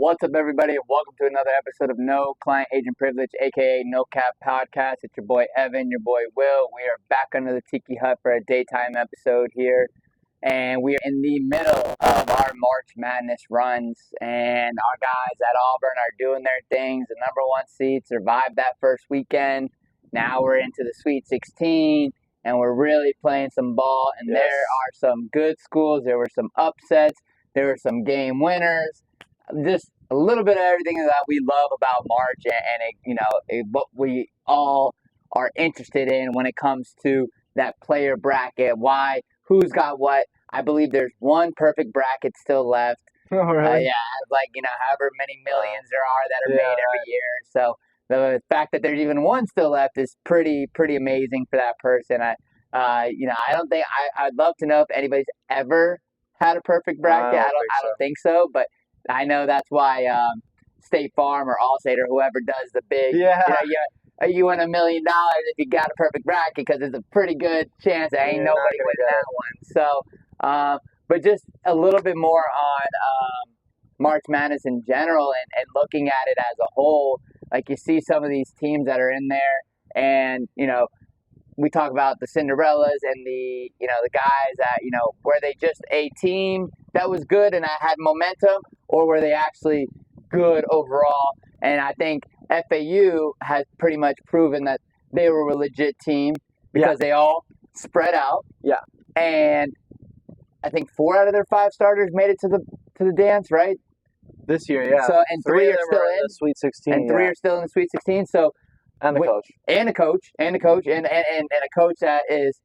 What's up, everybody, and welcome to another episode of No Client Agent Privilege, aka No Cap Podcast. It's your boy Evan, your boy Will. We are back under the Tiki Hut for a daytime episode here, and we are in the middle of our March Madness runs, and our guys at Auburn are doing their things. The number one seed survived that first weekend. Now we're into the Sweet 16, and we're really playing some ball, and There are some good schools. There were some upsets. There were some game winners. Just a little bit of everything that we love about March, and what we all are interested in when it comes to that player bracket. Why? Who's got what? I believe there's one perfect bracket still left. Oh, really? However many millions there are that are made every year. So the fact that there's even one still left is pretty amazing for that person. I'd love to know if anybody's ever had a perfect bracket. I don't think so, but I know that's why State Farm or Allstate or whoever does the big, you win $1 million if you got a perfect bracket, because there's a pretty good chance that ain't nobody winning that one. So, but just a little bit more on March Madness in general and looking at it as a whole. Like, you see some of these teams that are in there, and we talk about the Cinderellas and the guys that were they just a team that was good and that had momentum, or were they actually good overall? And I think FAU has pretty much proven that they were a legit team because they all spread out. Yeah. And I think 4 out of their 5 starters made it to the dance, right? This year, yeah. So, and 3 are still in the Sweet 16. And 3 are still in the Sweet 16. So, and a coach. And a coach, and a coach that is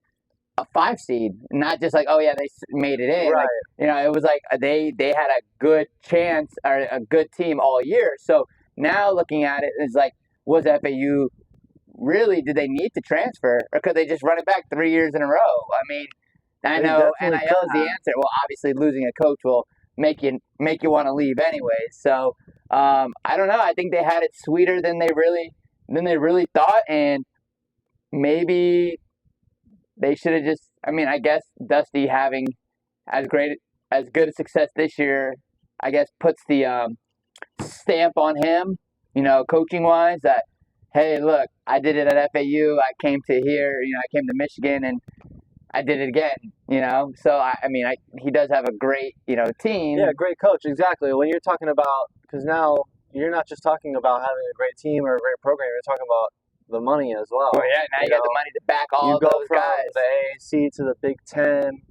a 5 seed, not just like, oh yeah, they made it in. Right. Like, it was like they had a good chance or a good team all year. So now looking at it, it's like, was FAU really? Did they need to transfer, or could they just run it back 3 years in a row? I mean, I know NIL is the answer. Well, obviously losing a coach will make you want to leave anyway. So I don't know. I think they had it sweeter than they really thought, and maybe they should have just. I mean, I guess Dusty having as good a success this year, I guess puts the stamp on him, coaching wise. That, hey, look, I did it at FAU. I came to here. I came to Michigan, and I did it again. So he does have a great team. Yeah, great coach. Exactly. When you're talking about, because now you're not just talking about having a great team or a great program. You're talking about the money as well. Oh, yeah, now you got the money to back all those guys. You go from the AAC to the Big Ten,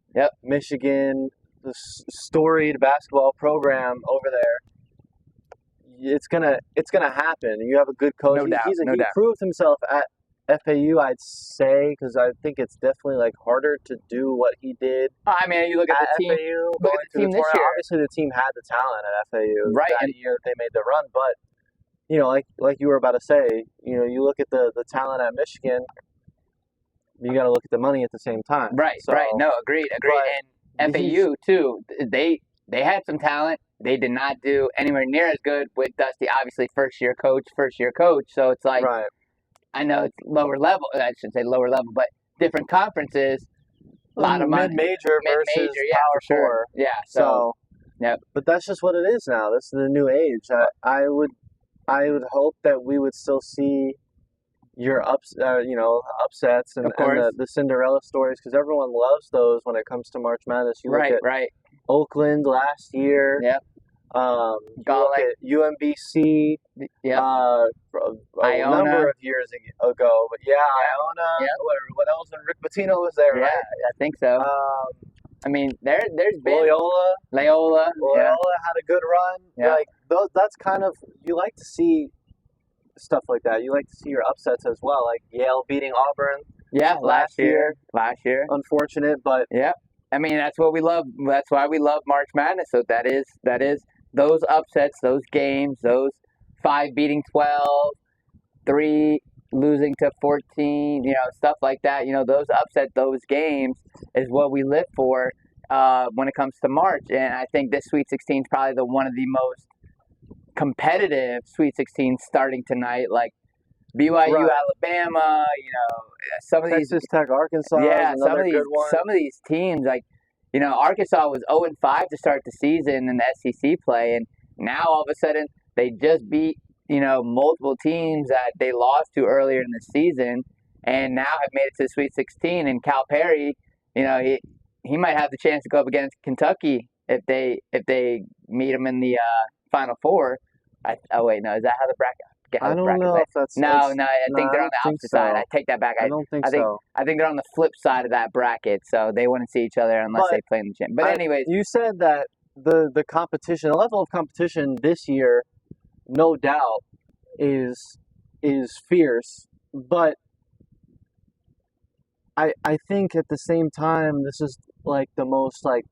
Michigan, the storied basketball program over there. It's gonna happen. You have a good coach. No doubt. He proved himself at FAU, I'd say, because I think it's definitely harder to do what he did. I mean, you look at the team. FAU, look at the team this year. Obviously, the team had the talent at FAU that year that they made the run, but. Like you were about to say, you look at the talent at Michigan, you got to look at the money at the same time. Right, right. No, agreed. And FAU, too, they had some talent. They did not do anywhere near as good with Dusty. Obviously, first year coach. So it's like, I know it's lower level. I should say lower level, but different conferences, a lot of money. Mid-major versus Power 4. Sure. Yeah, so, yep. But that's just what it is now. This is the new age. I would hope that we would still see your upsets and the Cinderella stories, because everyone loves those when it comes to March Madness. You look at Oakland last year. Yep. You look at UMBC. Yep. A number of years ago. But Iona. Yep. What else? When Rick Pitino was there, right? Yeah, I think so. I mean, there's been Loyola had a good run. Yeah. That's kind of, you like to see stuff like that. You like to see your upsets as well, like Yale beating Auburn. Yeah, last year. Unfortunate, but I mean, that's what we love. That's why we love March Madness. So that is those upsets, those games, those 5 beating 12, 3 losing to 14, stuff like that. Those upsets, those games is what we live for when it comes to March. And I think this Sweet 16 is probably one of the most competitive Sweet 16 starting tonight. Like BYU, Alabama, some of these Texas Tech, Arkansas. Some of these teams, like Arkansas was 0-5 to start the season in the SEC play, and Now all of a sudden they just beat multiple teams that they lost to earlier in the season, and now have made it to the Sweet 16. And Calipari, he might have the chance to go up against Kentucky if they meet him in the Final Four. Oh wait, no, is that how the bracket? I don't know if that's no. I think they're on the opposite side. I take that back. I don't think so. I think they're on the flip side of that bracket, so they wouldn't see each other unless they play in the gym. But anyways, you said that the competition, the level of competition this year, no doubt, is fierce. But I think at the same time, this is like the most like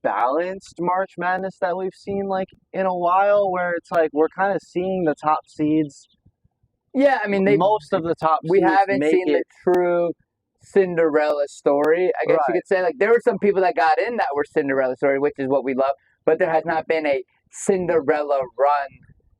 balanced March Madness that we've seen like in a while, where it's like we're kind of seeing the top seeds. Yeah, I mean, most of the top seeds we haven't seen the true Cinderella story, I guess you could say. Like, there were some people that got in that were Cinderella story, which is what we love, but there has not been a Cinderella run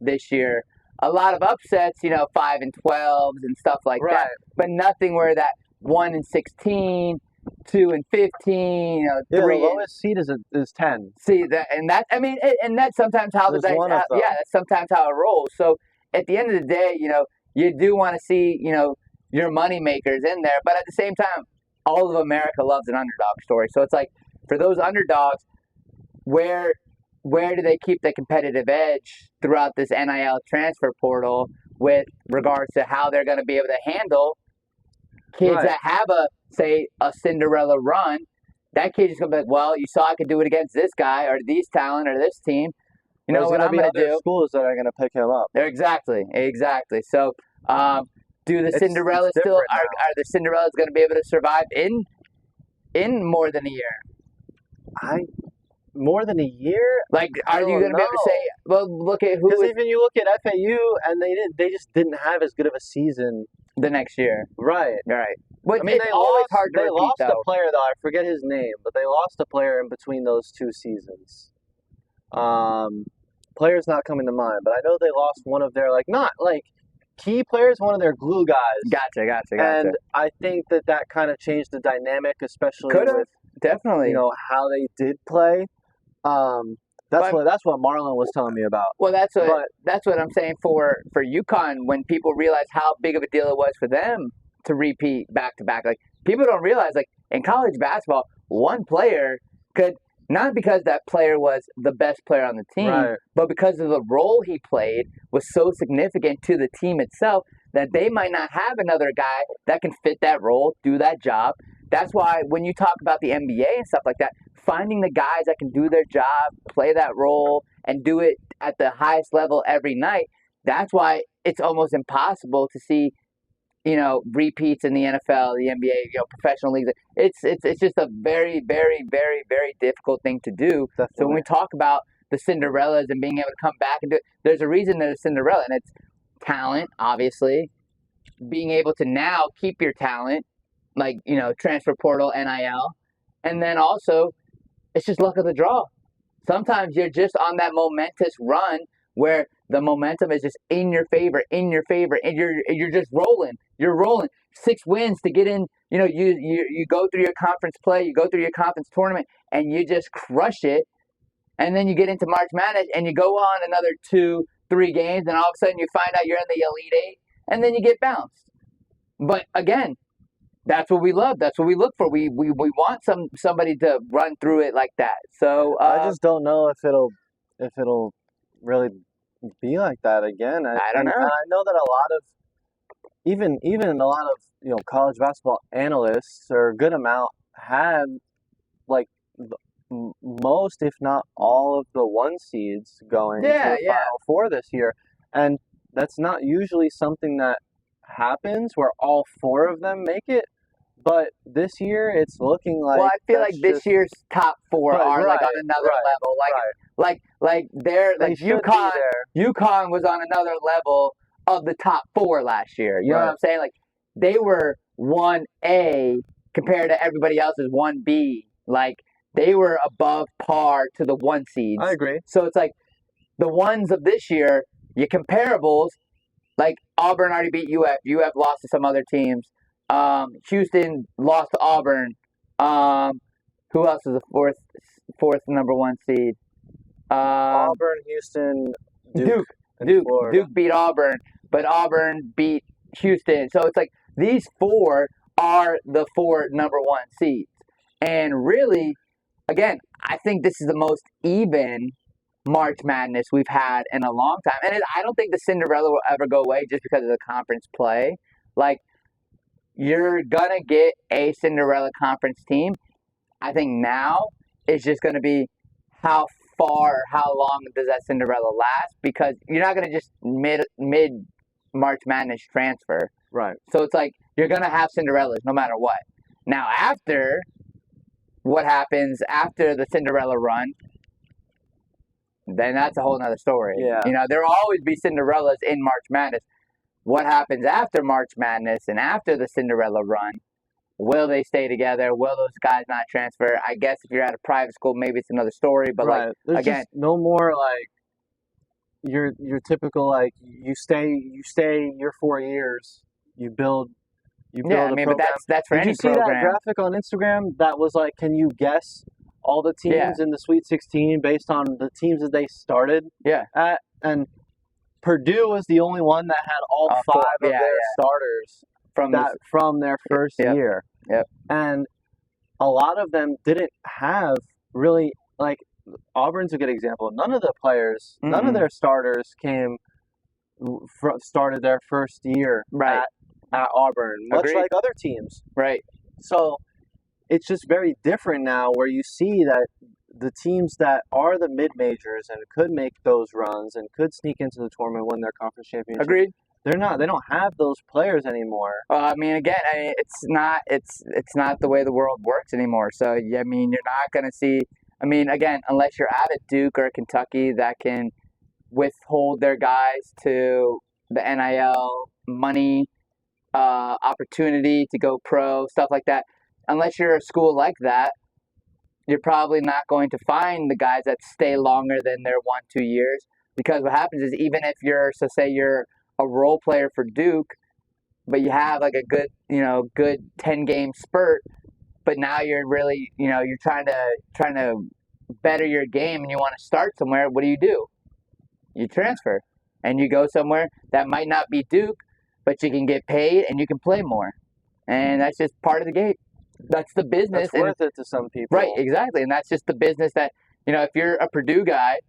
this year. A lot of upsets, 5 and 12s and stuff like that, but nothing where that 1 and 16, 2 and 15, 3. The lowest seed is 10. See that, and that's sometimes how the dice. That's sometimes how it rolls. So at the end of the day, you do want to see, your money makers in there, but at the same time, all of America loves an underdog story. So it's like, for those underdogs, where do they keep the competitive edge throughout this NIL transfer portal with regards to how they're going to be able to handle kids that have a Cinderella run? That kid is going to be like, well, you saw I could do it against this guy or these talent or this team. You know what I'm going to do? Schools that are going to pick him up. Exactly. So, do the Cinderellas still are the Cinderellas going to be able to survive in more than a year? More than a year? Like, are you going to be able to say? Well, look at who. Because even you look at FAU, and they just didn't have as good of a season the next year. Right. But it's always hard to repeat, lost a player, though. I forget his name, but they lost a player in between those two seasons. Player's not coming to mind, but I know they lost one of their not key players, one of their glue guys. Gotcha. And I think that kind of changed the dynamic, especially with definitely how they did play. That's what Marlon was telling me about. Well, that's what I'm saying for UConn, when people realize how big of a deal it was for them to repeat back to back. Like, people don't realize, like, in college basketball, one player could, not because that player was the best player on the team, but because of the role he played was so significant to the team itself that they might not have another guy that can fit that role, do that job. That's why when you talk about the NBA and stuff like that, finding the guys that can do their job, play that role, and do it at the highest level every night, that's why it's almost impossible to see, repeats in the NFL, the NBA, professional leagues. It's just a very, very, very, very difficult thing to do. Definitely. So when we talk about the Cinderellas and being able to come back and do it, there's a reason there's Cinderella, and it's talent, obviously, being able to now keep your talent, like, transfer portal, NIL, and then also it's just luck of the draw. Sometimes you're just on that momentous run where the momentum is just in your favor, and you're just rolling. You're rolling 6 wins to get in. You go through your conference play, you go through your conference tournament, and you just crush it. And then you get into March Madness, and you go on another 2-3 games, and all of a sudden you find out you're in the Elite Eight, and then you get bounced. But again, that's what we love. That's what we look for. We want somebody to run through it like that. So I just don't know if it'll really be like that again. I don't know. And I know that a lot of even a lot of college basketball analysts, or a good amount, had most, if not all, of the 1 seeds going to the Final Four this year, and that's not usually something that happens where all 4 of them make it. But this year, it's looking like. Well, I feel like this year's top 4 are on another level. Like UConn was on another level of the top 4 last year. You know what I'm saying? Like, they were 1A compared to everybody else's 1B. Like, they were above par to the 1 seeds. I agree. So it's like the ones of this year, your comparables, like Auburn already beat UF. UF lost to some other teams. Houston lost to Auburn. Who else is the fourth number 1 seed? Auburn, Houston, Duke beat Auburn, but Auburn beat Houston. So it's like these four are the four number one seeds. And really, again, I think this is the most even March Madness we've had in a long time. And I don't think the Cinderella will ever go away just because of the conference play. Like, you're going to get a Cinderella conference team. I think now it's just going to be how long does that Cinderella last? Because you're not going to just mid March Madness transfer. Right. So it's like you're going to have Cinderellas no matter what. Now, after what happens after the Cinderella run, then that's a whole nother story. Yeah. There will always be Cinderellas in March Madness. What happens after March Madness and after the Cinderella run? Will they stay together? Will those guys not transfer? I guess if you're at a private school, maybe it's another story. But right. There's again, just no more like your typical like you stay your 4 years, you build a program. But that's for any program. Did you see that graphic on Instagram that was like, can you guess all the teams in the Sweet 16 based on the teams that they started at? And Purdue was the only one that had all five of their starters from their first year. Yep. And a lot of them didn't have really, like, Auburn's a good example. None of the players, none of their starters started their first year at Auburn, much like other teams. Right. So it's just very different now where you see that the teams that are the mid-majors and could make those runs and could sneak into the tournament, win their conference championship. Agreed. They don't have those players anymore. It's not the way the world works anymore. So, you're not going to see, again, unless you're at a Duke or a Kentucky that can withhold their guys to the NIL money, opportunity to go pro, stuff like that. Unless you're a school like that, you're probably not going to find the guys that stay longer than their 1-2 years. Because what happens is, even if say you're a role player for Duke, but you have like a good 10-game spurt, but now you're really, you're trying to better your game and you want to start somewhere, what do? You transfer and you go somewhere that might not be Duke, but you can get paid and you can play more. And that's just part of the game. That's the business. That's worth it to some people. Right, exactly. And that's just the business that, if you're a Purdue guy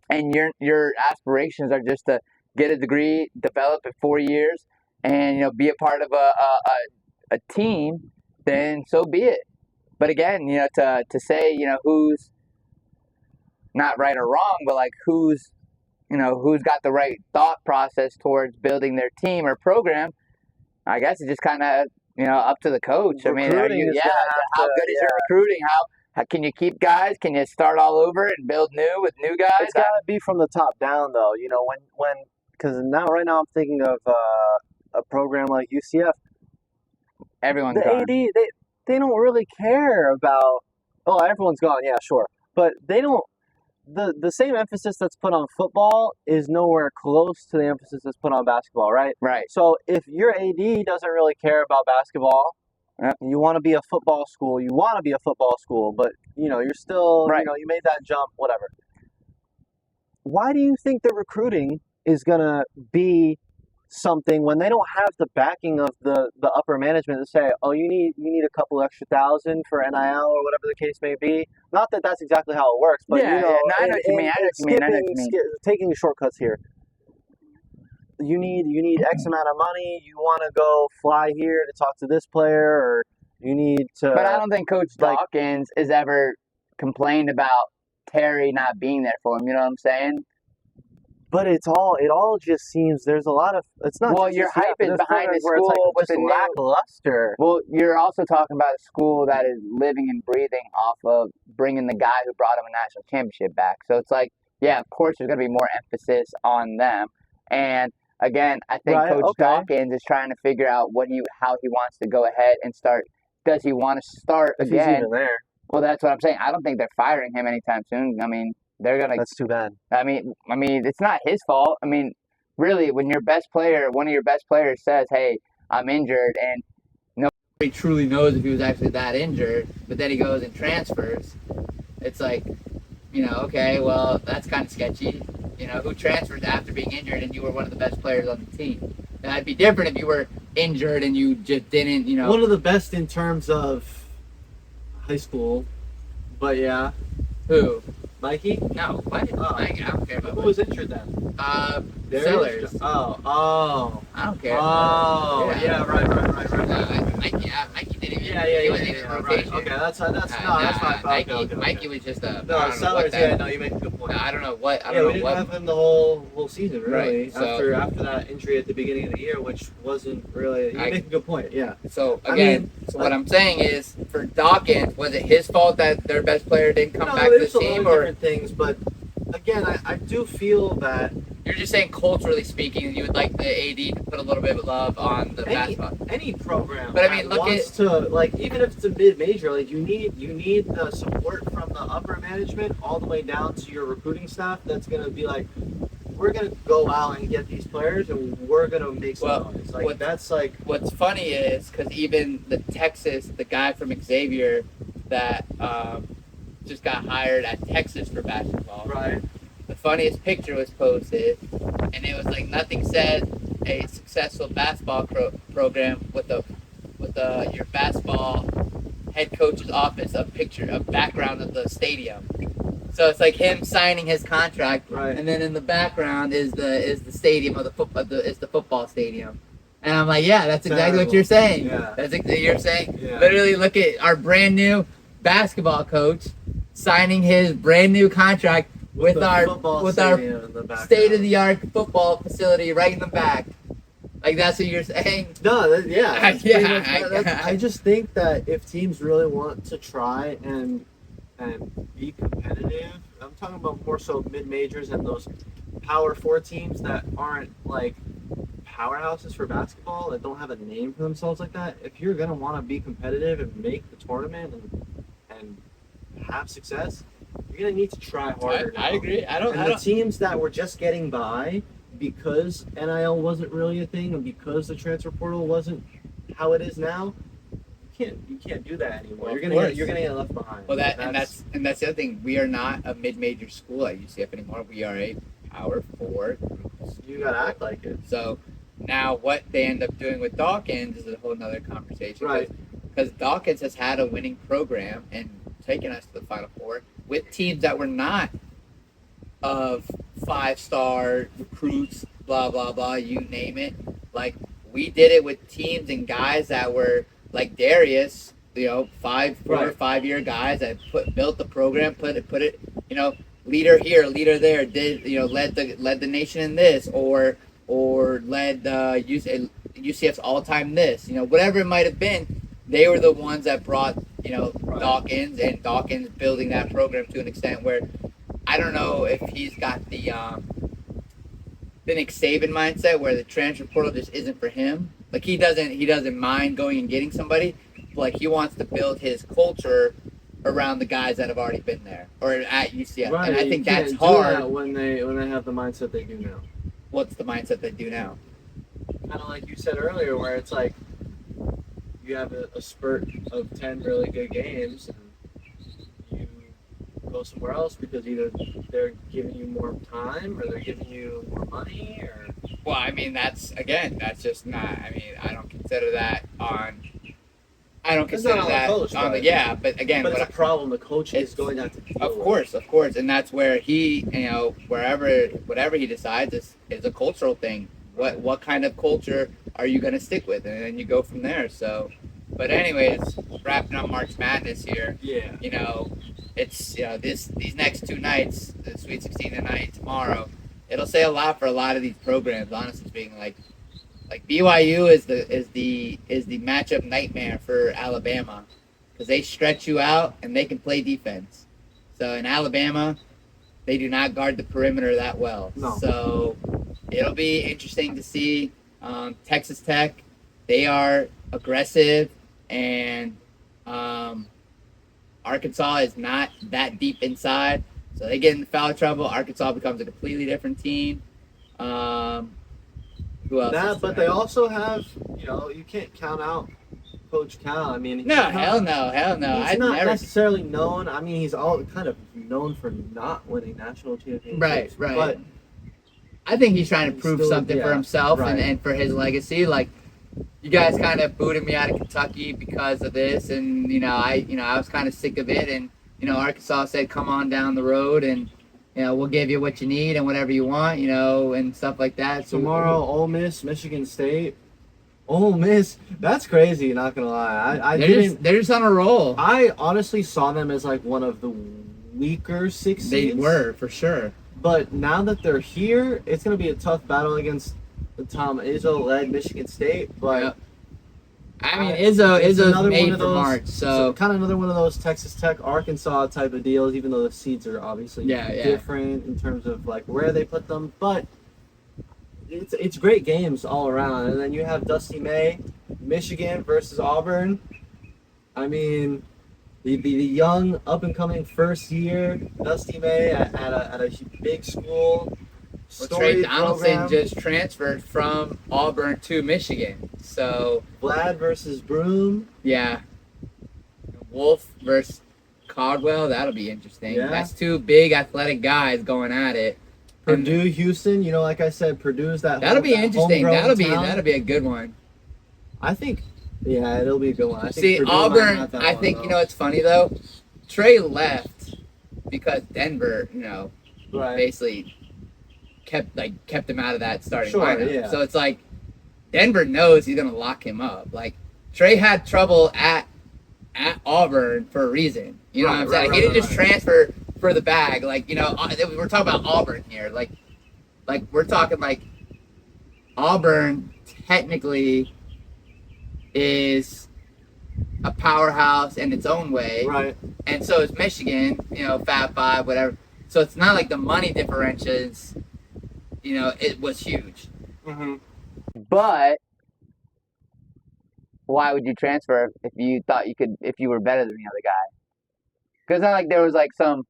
and your aspirations are just to get a degree, develop in 4 years, and, be a part of a team, then so be it. But again, to say, who's not right or wrong, but like who's got the right thought process towards building their team or program, I guess it's just kind of, up to the coach. How good is your recruiting? How can you keep guys? Can you start all over and build new with new guys? It's got to be from the top down, though. Because right now I'm thinking of a program like UCF. Everyone's the gone. AD, they don't really care about. Oh, everyone's gone. Yeah, sure, but they don't. The same emphasis that's put on football is nowhere close to the emphasis that's put on basketball, right? Right. So if your AD doesn't really care about basketball, you want to be a football school. You want to be a football school, but you're still you made that jump, whatever. Why do you think the recruiting is gonna be something when they don't have the backing of the upper management to say, oh, you need a couple extra thousand for NIL or whatever the case may be? Not that that's exactly how it works, but I know what you mean. Taking shortcuts here. You need X amount of money. You want to go fly here to talk to this player, or you need to. But I don't think Coach Dawkins has ever complained about Terry not being there for him. You know what I'm saying? But it all just seems there's a lot of it's not. Well, your hype is behind the school with the lackluster. Well, you're also talking about a school that is living and breathing off of bringing the guy who brought him a national championship back. So it's like, yeah, of course, there's going to be more emphasis on them. And again, I think Coach Dawkins is trying to figure out how he wants to go ahead and start. Does he want to start again? If he's even there. Well, that's what I'm saying. I don't think they're firing him anytime soon. They're gonna. That's too bad. It's not his fault. Really, when one of your best players says, "Hey, I'm injured," and nobody truly knows if he was actually that injured, but then he goes and transfers. It's like, okay, well, that's kind of sketchy. Who transferred after being injured and you were one of the best players on the team? That'd be different if you were injured and you just didn't, One of the best in terms of high school, but yeah. Who? Mikey? No, what? Oh. Mikey, I don't care about Who was injured then? Sellers. Oh. I don't care. Oh, yeah, right. Mikey didn't even. Yeah, he wasn't even rotation. Right. Okay, that's fine. Mikey was just a. No, Sellers. Yeah, no, you make a good point. I don't know what. We didn't have him the whole season really. Right. So, after that injury at the beginning of the year, which wasn't really. You make a good point. Yeah. So again, what I'm saying is, for Dawkins, was it his fault that their best player didn't come back to the team, or different things? But again, I do feel that. You're just saying culturally speaking, you would like the AD to put a little bit of love on the basketball. Any program, but I mean, even if it's a mid-major, you need the support from the upper management all the way down to your recruiting staff. That's gonna be like, we're gonna go out and get these players, and we're gonna make some noise. What's funny is because even the guy from Xavier that just got hired at Texas for basketball. Right. The funniest picture was posted, and it was like nothing said a successful basketball program with your basketball head coach's office, a background of the stadium. So it's like him signing his contract, right. And then in the background is the stadium of the football stadium. And I'm like, yeah, that's exactly what you're saying. Yeah. That's exactly you're saying. Yeah. Literally, look at our brand new basketball coach signing his brand new contract with our state-of-the-art football facility right in the back. Like, that's what you're saying? No, yeah. I just think that if teams really want to try and be competitive, I'm talking about more so mid-majors and those Power 4 teams that aren't like powerhouses for basketball, that don't have a name for themselves like that. If you're going to want to be competitive and make the tournament and have success, you're going to need to try harder. I agree. The teams that were just getting by because NIL wasn't really a thing and because the transfer portal wasn't how it is now, you can't do that anymore. Well, you're gonna get left behind. Well, that's the other thing. We are not a mid-major school at UCF anymore. We are a Power 4. You gotta act like it. So now what they end up doing with Dawkins is a whole nother conversation. Right. Because Dawkins has had a winning program and taken us to the Final Four with teams that were not of 5-star recruits, blah, blah, blah, you name it. Like, we did it with teams and guys that were like Darius, 4 or 5 year guys that built the program, put it, leader here, leader there, did, led the nation in this, or led UCF's all-time this, whatever it might have been. They were the ones that brought, Dawkins, and Dawkins building that program to an extent where I don't know if he's got the Nick Saban mindset where the transfer portal just isn't for him. Like, he doesn't mind going and getting somebody, but like, he wants to build his culture around the guys that have already been there or at UCF. Right, and I think that's hard that when they have the mindset they do now. What's the mindset they do now? Kind of like you said earlier, where it's like you have a spurt of 10 really good games and you go somewhere else because either they're giving you more time or they're giving you more money or. Well, I mean, that's just not. I mean, I don't consider that on. I don't consider that on the but again, but it's a problem the coach is going to have to deal with. Of course, and that's where he, whatever he decides is a cultural thing. What kind of culture are you going to stick with, and then you go from there. So, but anyways, wrapping up March Madness here. Yeah. It's these next 2 nights, the Sweet 16 tonight, tomorrow. It'll say a lot for a lot of these programs. Honestly speaking, like BYU is the matchup nightmare for Alabama because they stretch you out and they can play defense. So in Alabama, they do not guard the perimeter that well. No. So it'll be interesting to see. Texas Tech, they are aggressive, and Arkansas is not that deep inside. So they get in foul trouble. Arkansas becomes a completely different team. Who else? But they also have, you can't count out Coach Cal. I mean, hell no. He's not necessarily known. I mean, he's all kind of known for not winning national championships. Right. But I think he's trying to prove something for himself and for his legacy. Like, you guys kind of booted me out of Kentucky because of this, and I was kind of sick of it, and Arkansas said, "Come on down the road, and we'll give you what you need and whatever you want, and stuff like that." So tomorrow, Ole Miss, Michigan State. Ole Miss, that's crazy. Not gonna lie, they're just on a roll. I honestly saw them as like one of the weaker 6 seeds. They were for sure, but now that they're here, it's gonna be a tough battle against the Tom Izzo-led Michigan State. But I mean, Izzo's made for March, so kind of another one of those Texas Tech, Arkansas type of deals. Even though the seeds are obviously different in terms of like where they put them, but it's great games all around. And then you have Dusty May, Michigan versus Auburn. I mean, the young up and coming first year Dusty May at a big school. Trey Donaldson just transferred from Auburn to Michigan. So Vlad versus Broom. Yeah. Wolf versus Caldwell. That'll be interesting. Yeah. That's two big athletic guys going at it. Purdue, Houston. Like I said, Purdue's that'll be interesting. That'll be a good one. I think. Yeah, it'll be a good one. Auburn. I think it's funny though. Trey left because Denver, basically kept him out of that starting lineup. Yeah. So it's like Denver knows he's gonna lock him up. Like Trey had trouble at Auburn for a reason. You know what I'm saying? He didn't just transfer for the bag. Like we're talking about Auburn here. Like we're talking like Auburn technically is a powerhouse in its own way. Right. And so is Michigan. Fab Five, whatever. So it's not like the money differentials. It was huge. Mm-hmm. But why would you transfer if you thought you could, if you were better than the other guy? Because it's not like there was like some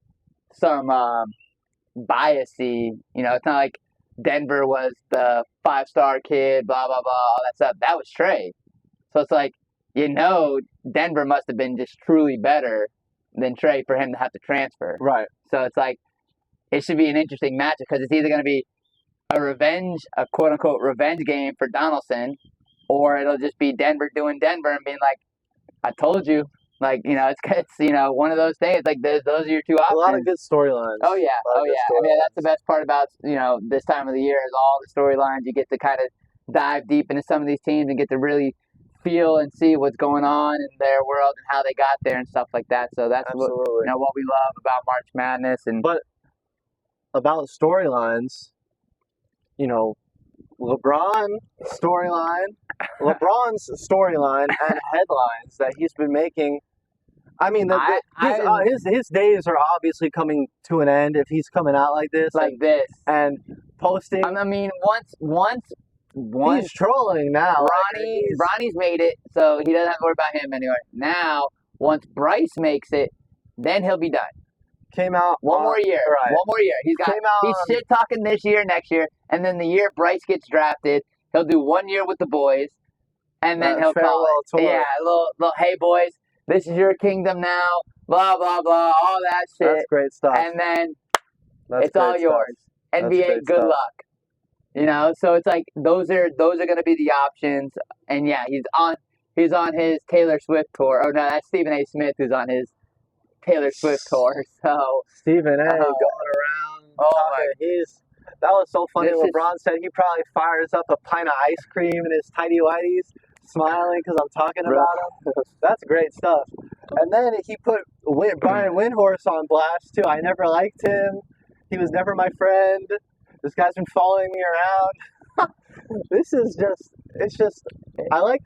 biasy. It's not like Denver was the 5-star kid, blah blah blah, all that stuff. That was Trey. So it's like Denver must have been just truly better than Trey for him to have to transfer. Right. So it's like it should be an interesting matchup because it's either going to be a quote-unquote revenge game for Donaldson, or it'll just be Denver doing Denver and being like, I told you. Like, it's one of those things. Like, those are your two options. A lot of good storylines. Oh, yeah. I mean, that's the best part about, this time of the year is all the storylines. You get to kind of dive deep into some of these teams and get to really feel and see what's going on in their world and how they got there and stuff like that. So that's what we love about March Madness. But about storylines, LeBron's storyline and headlines that he's been making. I mean, his days are obviously coming to an end if he's coming out like this, and posting. I mean, once he's trolling now. Ronnie's made it, so he doesn't have to worry about him anyway. Now, once Bryce makes it, then he'll be done. Came out one more year. Right. One more year. He's shit talking this year, next year, and then the year Bryce gets drafted, he'll do 1 year with the boys, and then he'll call it. Tour. Yeah, little hey boys, this is your kingdom now. Blah blah blah, all that shit. That's great stuff. And then it's all yours. NBA, good luck. So it's like those are going to be the options. And yeah, he's on his Taylor Swift tour. Oh no, that's Stephen A. Smith who's on his Taylor Swift tour. So Stephen A. going around. That was so funny. LeBron said he probably fires up a pint of ice cream in his tighty whities, smiling because I'm talking about him. That's great stuff. And then he put Brian Windhorse on blast too. I never liked him. He was never my friend. This guy's been following me around. It's just. I like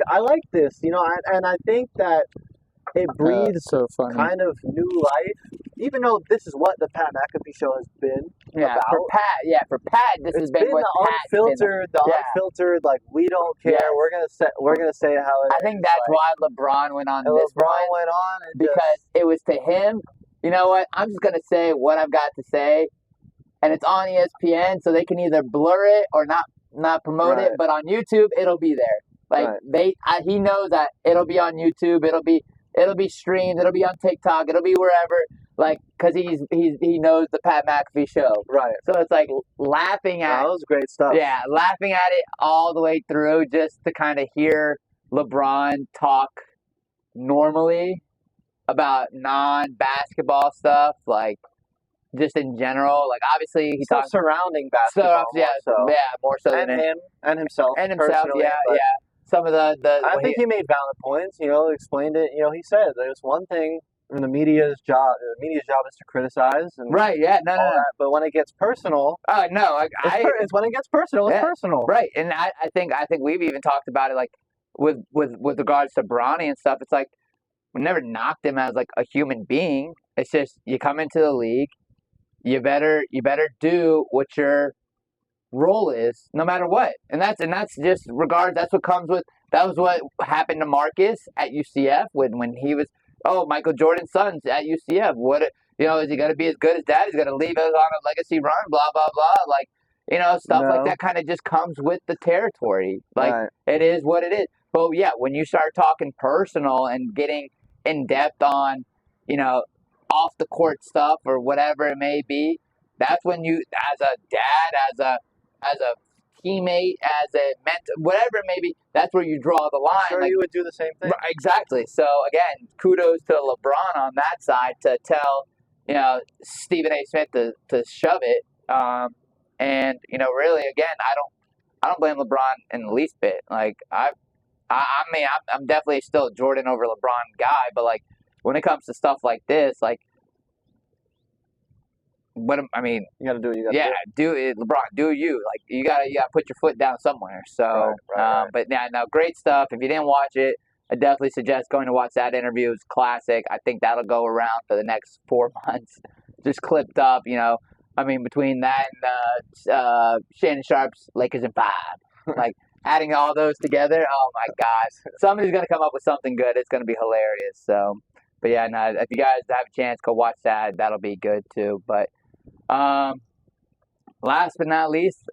this, and I think that it breathes kind of new life. Even though this is what the Pat McAfee show has been about. For Pat, this has been what unfiltered. Like we don't care. Yes. We're gonna say how it is. I think that's why LeBron went on this one. Because it was to him. You know what? I'm just gonna say what I've got to say, and it's on ESPN, so they can either blur it or not promote it. But on YouTube, it'll be there. Like he knows that it'll be on YouTube, it'll be streamed, it'll be on TikTok, it'll be wherever. Like, cause he knows the Pat McAfee show. Right. So it's like laughing at. That was great stuff. Yeah, laughing at it all the way through, just to kind of hear LeBron talk normally about non-basketball stuff, like just in general. Like, obviously he talks surrounding basketball. More so than him and himself. Yeah. Some of the I think he made valid points. Explained it. He said there's one thing. And the media's job is to criticize and that. But when it gets personal, it's when it gets personal. It's personal, right? And I think we've even talked about it, like with regards to Bronny and stuff. It's like we never knocked him as like a human being. It's just you come into the league, you better do what your role is, no matter what. And that's just regard. That's what comes with. That was what happened to Marcus at UCF when he was. Oh, Michael Jordan's son's at UCF. What is he going to be as good as dad? He's going to leave us on a legacy run. Blah blah blah. Like stuff like that kind of just comes with the territory. Like It is what it is. But yeah, when you start talking personal and getting in depth on off the court stuff or whatever it may be, that's when you, as a dad, as a teammate, as a mentor, whatever it may be, that's where you draw the line. I'm sure you would do the same thing. Exactly. So again, kudos to LeBron on that side to tell Stephen A. Smith to shove it. And really, again, I don't blame LeBron in the least bit. Like I'm definitely still a Jordan over LeBron guy, but like when it comes to stuff like this, like. You gotta do what you gotta do. Do it, LeBron. Do you like you gotta put your foot down somewhere. So, right. But yeah, no, great stuff. If you didn't watch it, I definitely suggest going to watch that interview. It's classic. I think that'll go around for the next 4 months, just clipped up. Between that and Shannon Sharp's Lakers in 5, like adding all those together. Oh my gosh, somebody's gonna come up with something good. It's gonna be hilarious. So, but yeah, no, if you guys have a chance, go watch that. That'll be good too. But. Last but not least,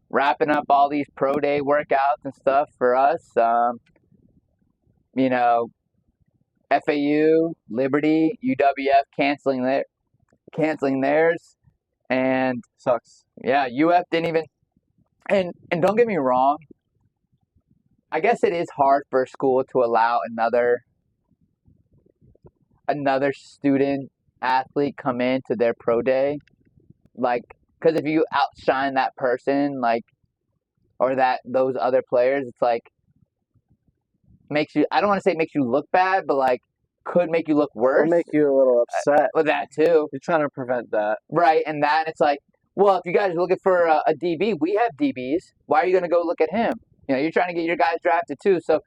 wrapping up all these pro day workouts and stuff for us. FAU, Liberty, UWF canceling theirs, and sucks. Yeah, UF didn't even. And don't get me wrong. I guess it is hard for a school to allow another student athlete come into their pro day, like, because if you outshine that person, like, or those other players, it's like makes you, I don't want to say makes you look bad, but like could make you look worse. Or make you a little upset. With that too. You're trying to prevent that. Right, and it's like, well, if you guys are looking for a DB, we have DBs. Why are you going to go look at him? You're trying to get your guys drafted too. So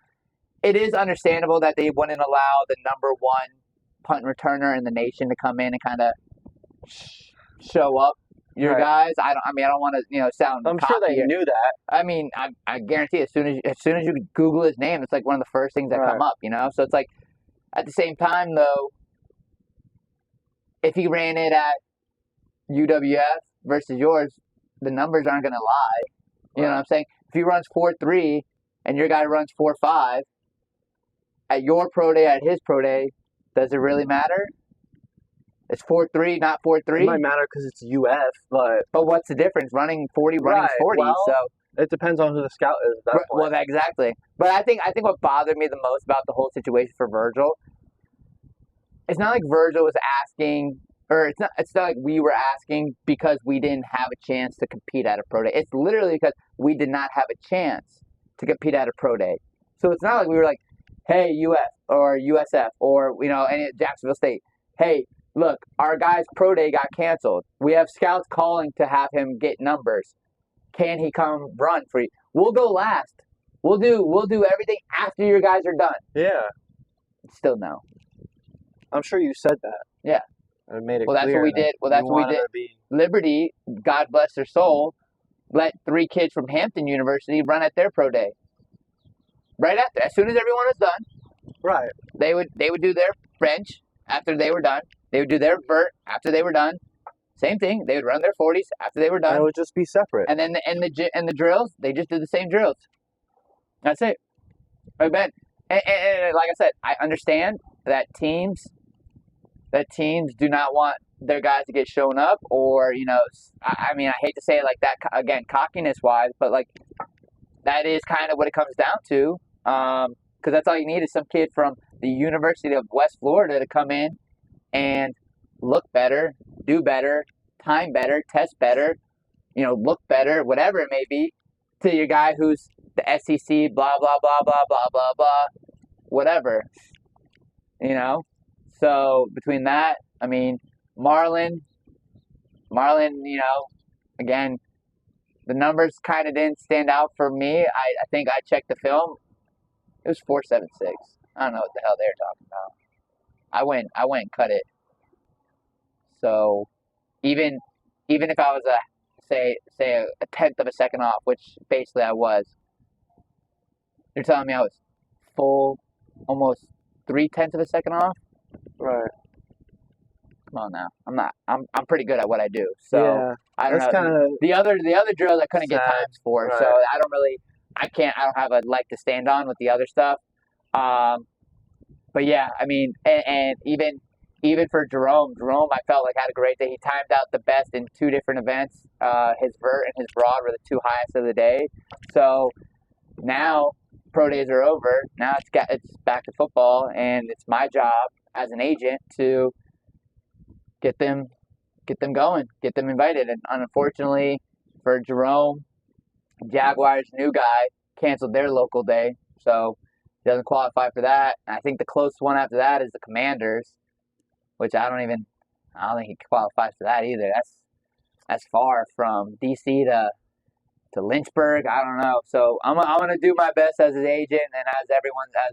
it is understandable that they wouldn't allow the number one punt returner in the nation to come in and kind of show up your guys. I don't want to sound. I'm sure they knew that. I guarantee as soon as you Google his name, it's like one of the first things that come up. So it's like at the same time though, if he ran it at UWF versus yours, the numbers aren't going to lie. You know what I'm saying? If he runs 4.3 and your guy runs 4.5 at your pro day, at his pro day. Does it really matter? It's 4.3, not 4.3. It might matter because it's UF, but what's the difference? Running 40, running 40. Well, so it depends on who the scout is at that point. Well, exactly. But I think what bothered me the most about the whole situation for Virgil, it's not like Virgil was asking, or it's not like we were asking because we didn't have a chance to compete at a pro day. It's literally because we did not have a chance to compete at a pro day. So it's not like we were like, hey, UF or USF or, any Jacksonville State. Hey, look, our guy's pro day got canceled. We have scouts calling to have him get numbers. Can he come run for you? We'll go last. We'll do everything after your guys are done. Yeah. Still no. I'm sure you said that. Yeah. And made it well, that's what we did. Well, that's what we did. Liberty, God bless their soul, let 3 kids from Hampton University run at their pro day. Right after, as soon as everyone was done, right? They would do their bench after they were done. They would do their vert after they were done. Same thing. They would run their 40s after they were done. And it would just be separate. And then the drills, they just did the same drills. That's it. And like I said, I understand that teams do not want their guys to get shown up, or I mean, I hate to say it like that again, cockiness wise, but like that is kind of what it comes down to. Because that's all you need is some kid from the University of West Florida to come in and look better, do better, time better, test better, look better, whatever it may be, to your guy who's the SEC, blah, blah, blah, blah, blah, blah, blah, whatever, So between that, I mean, Marlon, again, the numbers kind of didn't stand out for me. I think I checked the film. It was 4.76. I don't know what the hell they're talking about. I went and cut it. So even if I was say a tenth of a second off, which basically I was, you're telling me I was full, almost 3/10 of a second off? Right. Come on now. I'm not. I'm pretty good at what I do. So yeah, I don't know. The other drills I couldn't get times for. Right. So I don't really. I don't have a leg to stand on with the other stuff. But yeah, I mean, and even for Jerome, I felt like had a great day. He timed out the best in 2 different events. His vert and his broad were the 2 highest of the day. So now pro days are over. Now it's back to football, and it's my job as an agent to get them going, get them invited. And unfortunately for Jerome, Jaguars new guy canceled their local day, so he doesn't qualify for that. And I think the closest one after that is the Commanders, which I don't think he qualifies for that either. That's far from DC to Lynchburg. I don't know. So I'm gonna do my best as his agent and as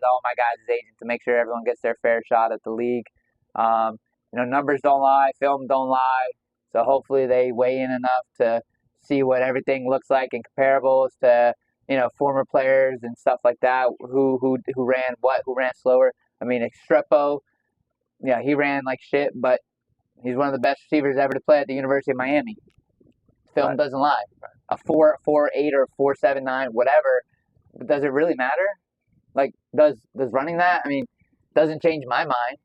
all my guys' agent to make sure everyone gets their fair shot at the league. Numbers don't lie, film don't lie. So hopefully they weigh in enough to see what everything looks like in comparables to former players and stuff like that. Who ran what? Who ran slower? I mean, Estrepo, he ran like shit, but he's one of the best receivers ever to play at the University of Miami. Film doesn't lie. A 4.48 or 4.79, whatever. Does it really matter? Like, does running that? I mean, doesn't change my mind.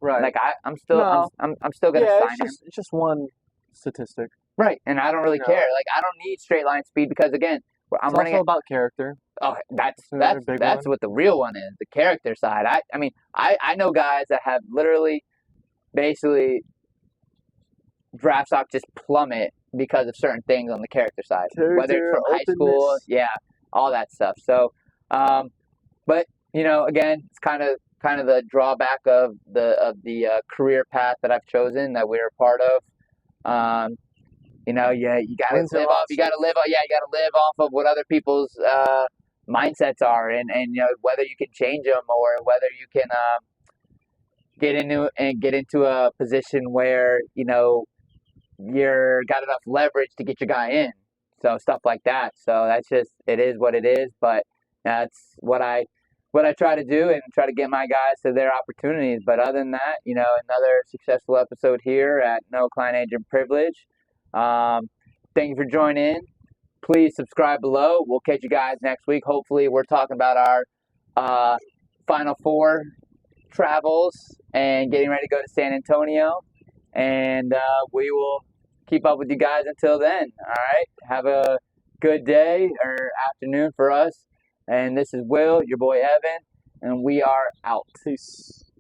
Right. Like I'm still I'm still gonna sign him. It's just one statistic. Right, and I don't really care. Like I don't need straight line speed because again, I'm running. It's also about character. Oh, that's what the real one is, the character side. I mean, I know guys that have literally, basically, draft stock just plummet because of certain things on the character side, whether it's from high school, all that stuff. So, but again, it's kind of the drawback of the career path that I've chosen that we're a part of. You gotta live off. You gotta live off of what other people's mindsets are, and whether you can change them or whether you can get into a position where you're got enough leverage to get your guy in. So stuff like that. So that's just, it is what it is. But that's what I try to do and try to get my guys to their opportunities. But other than that, another successful episode here at No Client Agent Privilege. Thank you for joining in. Please subscribe below. We'll catch you guys next week. Hopefully we're talking about our Final Four travels and getting ready to go to San Antonio. And we will keep up with you guys until then. All right. Have a good day or afternoon for us. And this is Will, your boy Evan, and we are out. Peace.